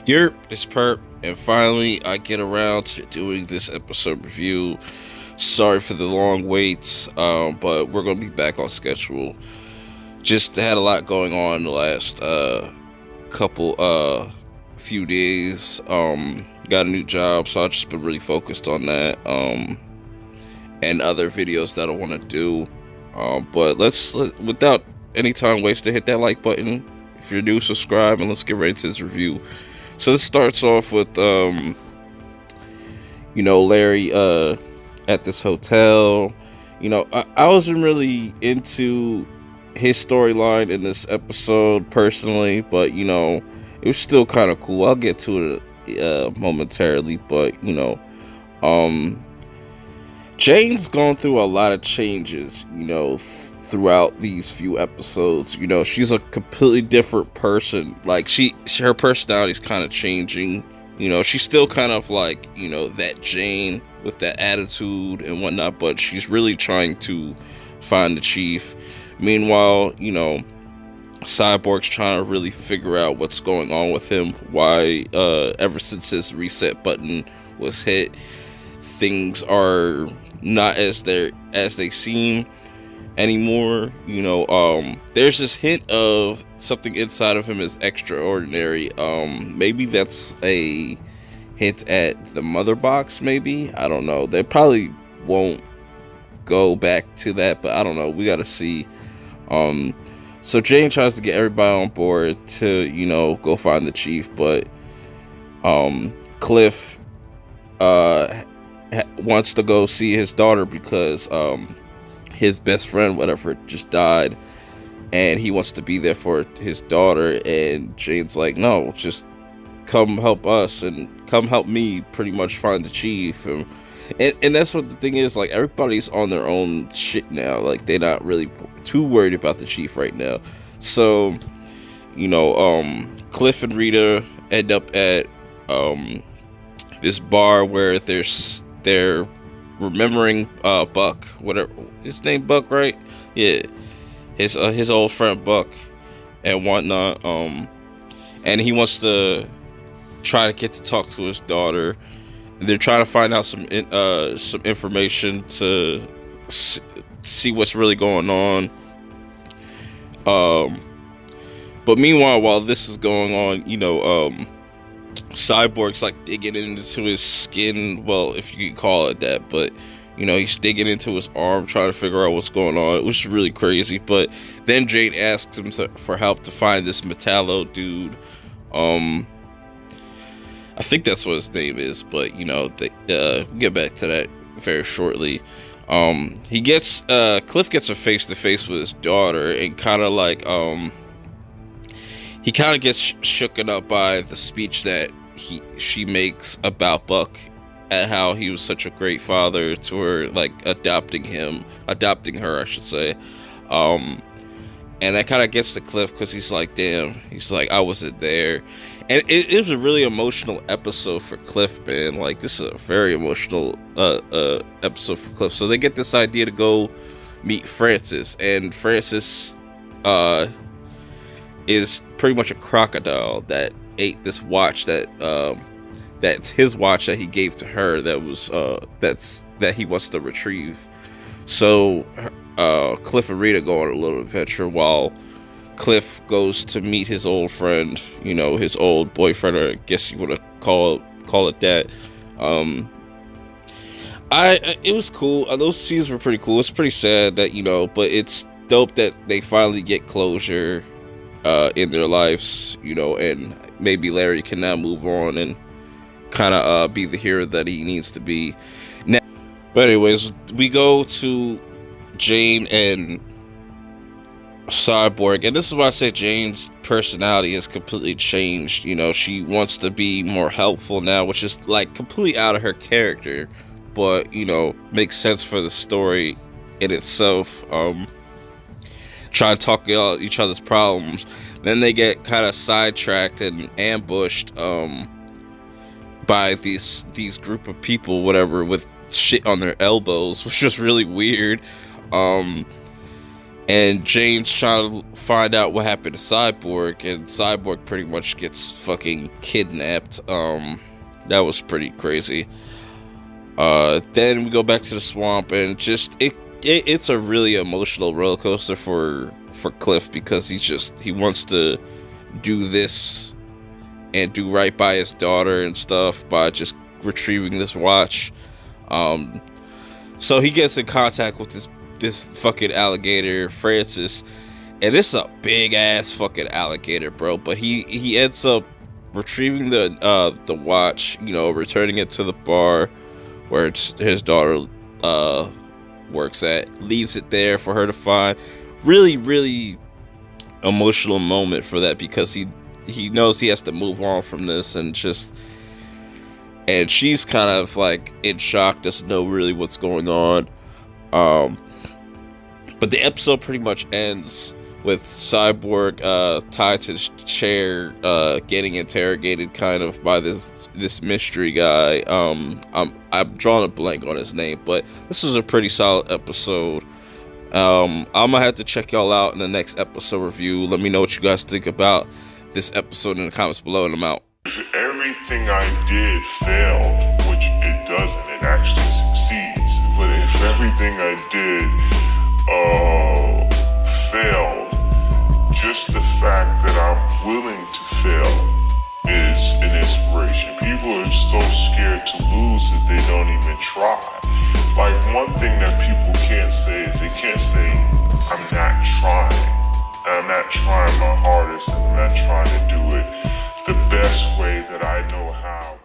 Yerp, it's Perp, and finally I get around to doing this episode review. Sorry for the long waits, but we're gonna be back on schedule. Just had a lot going on the last couple few days. Got a new job, so I've just been really focused on that. And other videos that I want to do. But without any time wasted, hit that like button. If you're new, subscribe, and let's get right into this review. So this starts off with Larry at this hotel. I wasn't really into his storyline in this episode personally, but it was still kind of cool. I'll get to it momentarily, but Jane's gone through a lot of changes, throughout these few episodes. She's a completely different person. Like her personality is kind of changing. She's still kind of like, that Jane with that attitude and whatnot, but she's really trying to find the chief. Meanwhile, Cyborg's trying to really figure out what's going on with him, why ever since his reset button was hit, things are not as they seem anymore. There's this hint of something inside of him is extraordinary. Maybe that's a hint at the mother box, maybe. I don't know. They probably won't go back to that, but I don't know. We gotta see. So Jane tries to get everybody on board to, go find the chief, but Cliff wants to go see his daughter because his best friend, whatever, just died, and he wants to be there for his daughter. And Jane's like, no, just come help us and come help me pretty much find the chief. And that's what the thing is, like, everybody's on their own shit now. Like, they're not really too worried about the chief right now. So Cliff and Rita end up at this bar where they're remembering Buck, whatever his name, Buck, right? Yeah, his old friend Buck and whatnot. And he wants to try to get to talk to his daughter. They're trying to find out some information to see what's really going on. But meanwhile, while this is going on, Cyborg's like digging into his skin, well, if you could call it that, but he's digging into his arm trying to figure out what's going on. It was really crazy. But then Jane asks him for help to find this Metallo dude. I think that's what his name is, but we'll get back to that very shortly. Cliff gets a face-to-face with his daughter, and kind of like he kind of gets shooken up by the speech that she makes about Buck, and how he was such a great father to her, like adopting her, I should say. And that kind of gets to Cliff, because he's like, damn, he's like, I wasn't there. And it was a really emotional episode for Cliff, man. Like, this is a very emotional episode for Cliff. So they get this idea to go meet Francis, and Francis is pretty much a crocodile that ate this watch that's his watch that he gave to her, that he wants to retrieve. So Cliff and Rita go on a little adventure while Cliff goes to meet his old friend, his old boyfriend, or I guess you want to call it that. It was cool. Those scenes were pretty cool. It's pretty sad that, but it's dope that they finally get closure in their lives, and maybe Larry can now move on and kind of be the hero that he needs to be now. But anyways, we go to Jane and Cyborg, and this is why I say Jane's personality has completely changed. She wants to be more helpful now, which is like completely out of her character, but makes sense for the story in itself. Try to talk out each other's problems. Then they get kind of sidetracked and ambushed by these group of people, whatever, with shit on their elbows, which was really weird. And Jane's trying to find out what happened to Cyborg, and Cyborg pretty much gets fucking kidnapped. That was pretty crazy. Then we go back to the swamp, and just it's a really emotional roller coaster for Cliff, because he wants to do this and do right by his daughter and stuff by just retrieving this watch. So he gets in contact with this fucking alligator, Francis, and it's a big ass fucking alligator, bro. But he ends up retrieving the watch, returning it to the bar where his daughter works at, leaves it there for her to find. Really, really emotional moment for that, because he knows he has to move on from this, and she's kind of like in shock, doesn't know really what's going on. But the episode pretty much ends with Cyborg tied to his chair, getting interrogated kind of by this mystery guy. I'm drawing a blank on his name, but this was a pretty solid episode. I'm gonna have to check y'all out in the next episode review. Let me know what you guys think about this episode in the comments below, and I'm out. If everything I did failed, which it doesn't, it actually succeeds. But if everything I did failed, just the fact that I'm willing to fail is an inspiration. People are so scared to lose that they don't even try. Like, one thing that people can't say is they can't say, I'm not trying. I'm not trying my hardest. I'm not trying to do it the best way that I know how.